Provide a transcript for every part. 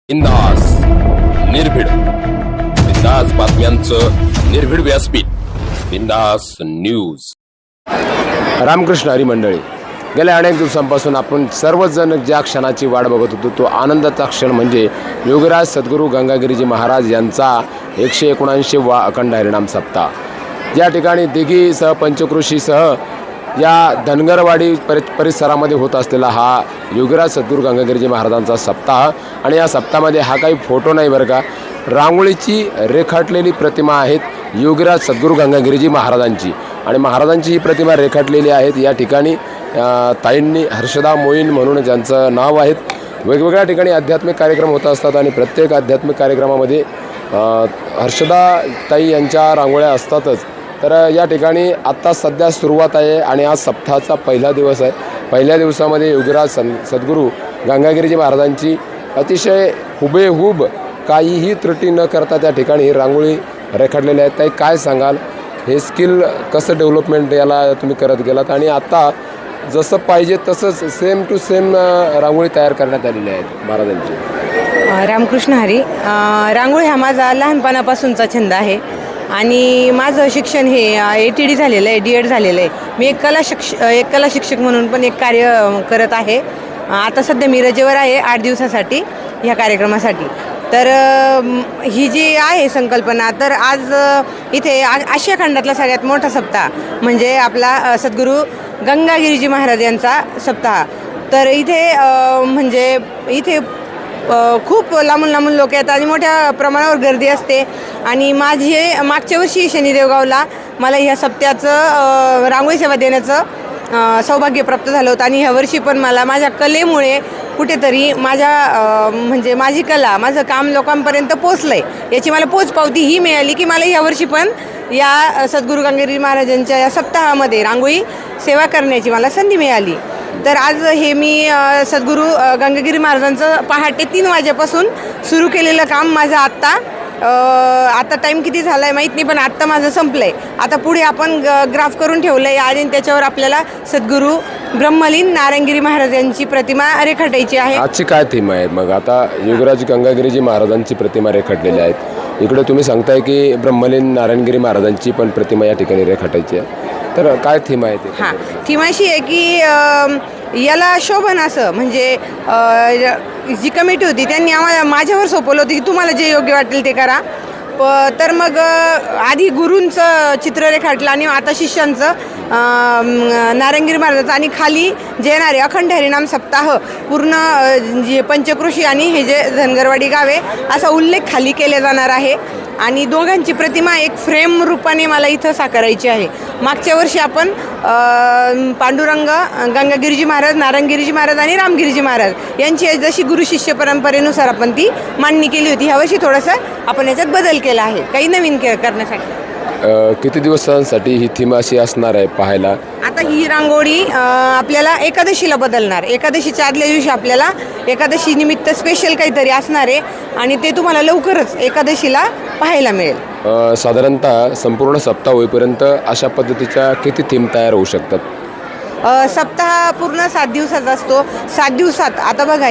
बिंदास निर्भीड बिंदास बातम्यांचं निर्भीड व्यासपीठ बिंदास न्यूज। रामकृष्ण हरी मंडळी, गेल्या अनेक दिवसांपासून आपण सर्वजण ज्या क्षणाची वाट बघत होतो तो आनंदाचा क्षण म्हणजे योगीराज सद्गुरू गंगागिरीजी महाराज यांचा 179वा अखंड हरिनाम सप्ताह या ठिकाणी दिघीसह पंचक्रोशीसह या धनगरवाडी परिसरामध्ये होत असलेला हा योगीराज सद्गुरू गंगागिरीजी महाराजांचा सप्ताह। आणि या सप्ताहामध्ये हा काही फोटो नाही बरं का, रांगोळीची रेखाटलेली प्रतिमा आहेत योगीराज सद्गुरू गंगागिरीजी महाराजांची। आणि महाराजांची ही प्रतिमा रेखाटलेली आहेत या ठिकाणी ताईंनी हर्षदा मोईन म्हणून ज्यांचं नाव आहेत। वेगवेगळ्या ठिकाणी आध्यात्मिक कार्यक्रम होत असतात आणि प्रत्येक आध्यात्मिक कार्यक्रमामध्ये हर्षदा ताई यांच्या रांगोळ्या असतातच। तर या ठिकाणी आत्ता सध्या सुरुवात आहे आणि आज सप्ताहाचा पहिला दिवस आहे। पहिल्या दिवसामध्ये योगीराज सद्गुरू गंगागिरीजी महाराजांची अतिशय हुबेहूब काहीही त्रुटी न करता त्या ठिकाणी रांगोळी रेखाटलेल्या आहेत। ताई काय सांगाल, हे स्किल कसं डेव्हलपमेंट याला तुम्ही करत गेलात आणि आता जसं पाहिजे तसंच सेम टू सेम रांगोळी तयार करण्यात आलेली आहेत महाराजांची? रामकृष्ण हरी। रांगोळी हा माझा लहानपणापासूनचा छंद आहे आणि माझं शिक्षण हे ATD झालेलं आहे, DED झालेलं आहे। मी एक कला शिक्षक म्हणून पण एक कार्य करत आहे। आता सध्या मी रजेवर आहे 8 दिवसासाठी ह्या कार्यक्रमासाठी। तर ही जी आहे संकल्पना, तर आज इथे आशिया खंडातला सगळ्यात मोठा सप्ताह म्हणजे आपला सद्गुरू गंगागिरीजी महाराज यांचा सप्ताह। तर इथे म्हणजे इथे खूप लांबून लांबून लोक येतात आणि मोठ्या प्रमाणावर गर्दी असते। आणि मागच्या वर्षी शनिदेवगावला मला ह्या सप्त्याचं रांगोळी सेवा देण्याचं सौभाग्य प्राप्त झालं होतं आणि ह्या वर्षी पण मला माझ्या कलेमुळे कुठेतरी म्हणजे माझी कला, माझं काम लोकांपर्यंत पोचलं आहे याची मला पोचपावती ही मिळाली की मला ह्या वर्षी पण या सद्गुरू गंगागिरी महाराजांच्या या सप्ताहामध्ये रांगोळी सेवा करण्याची मला संधी मिळाली। तर आज हे मी सद्गुरू गंगागिरी महाराजांचं पहाटे 3 वाजेपासून सुरू केलेलं काम माझं आता टाईम किती झाला आहे माहीत नाही, पण आत्ता माझं संपलं आहे। आता पुढे आपण ग्राफ करून ठेवलं आहे आणि त्याच्यावर आपल्याला सद्गुरू ब्रह्मलीन नारायणगिरी महाराजांची प्रतिमा रेखाटायची आहे। आजची काय थीम आहे मग? आता योगीराज गंगागिरीजी महाराजांची प्रतिमा रेखाटलेली आहेत, इकडे तुम्ही सांगताय की ब्रह्मलीन नारायणगिरी महाराजांची पण प्रतिमा या ठिकाणी रेखाटायची आहे, तर काय थीम आहे ते? हां, थीम अशी आहे की याला शोभन असं म्हणजे जी कमिटी होती त्यांनी माझ्यावर सोपवलं होतं की तुम्हाला जे योग्य वाटेल ते करा। तर मग आधी गुरूंचं चित्र रेखाटलं आणि आता शिष्यांचं नारायणगिरी महाराजांचं आणि खाली जे येणारे अखंड हरिनाम सप्ताह पूर्ण जे पंचक्रोशी आणि हे जे धनगरवाडी गावे असा उल्लेख खाली केले जाणार आहे। आणि दोघांची प्रतिमा एक फ्रेम रूपाने मला इथं साकारायची आहे। मागच्या वर्षी आपण पांडुरंग गंगागिरीजी महाराज, नारायणगिरीजी महाराज आणि रामगिरीजी महाराज यांची जशी गुरु शिष्य परंपरेनुसार आपण ती मांडणी केली होती, ह्यावर्षी थोडंसं आपण याच्यात बदल केला आहे काही नवीन करण्यासाठी। किती दिवसांसाठी ही थीम अशी असणार आहे पाहायला? आता ही रांगोळी आपल्याला एकादशीला बदलणार, एकादशीच्या आदल्या दिवशी आपल्याला एकादशी निमित्त स्पेशल काहीतरी असणार आहे आणि ते तुम्हाला लवकरच एकादशीला पाहायला मिळेल। साधारणतः संपूर्ण सप्ताह होईपर्यंत अशा पद्धतीच्या किती थीम तयार होऊ शकतात? सप्ताह पूर्ण 7 दिवसाचा असतो। 7 दिवसात आता बघा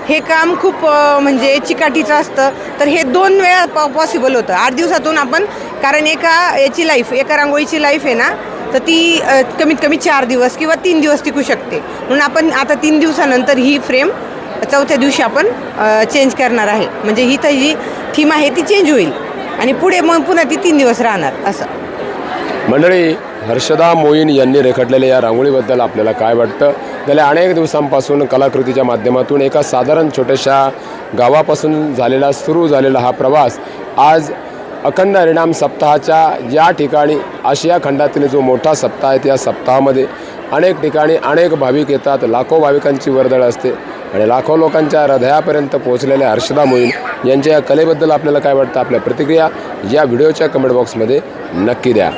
हे काम खूप म्हणजे चिकाटीचं असतं, तर हे 2 वेळा पॉसिबल होतं 8 दिवसातून आपण, कारण एका रांगोळीची लाईफ आहे ना, तर ती कमीत कमी 4 दिवस किंवा 3 दिवस टिकू शकते। म्हणून आपण आता 3 दिवसानंतर ही फ्रेम 4थ्या दिवशी आपण चेंज करणार आहे, म्हणजे ही तर जी थीम आहे ती चेंज होईल आणि पुढे मग पुन्हा ती 3 दिवस राहणार असं। मंडळी, हर्षदा मोईन यांनी रेखाटलेल्या या रांगोळीबद्दल आपल्याला काय वाटतं? गेल्या अनेक दिवसांपासून कलाकृतीच्या माध्यमातून एका साधारण छोट्याशा गावापासून सुरू झालेला हा प्रवास आज अखंड हरिनाम सप्ताहाच्या या ठिकाणी आशिया खंडातील जो मोठा सप्ताह आहे त्या सप्ताहामध्ये अनेक ठिकाणी अनेक भाविक येतात, लाखो भाविकांची वर्दळ असते आणि लाखो लोकांच्या हृदयापर्यंत पोहोचलेल्या हर्षदा मोईन यांच्या या कलेबद्दल आपल्याला काय वाटतं? आपल्या प्रतिक्रिया या व्हिडिओच्या कमेंट बॉक्समध्ये नक्की द्या।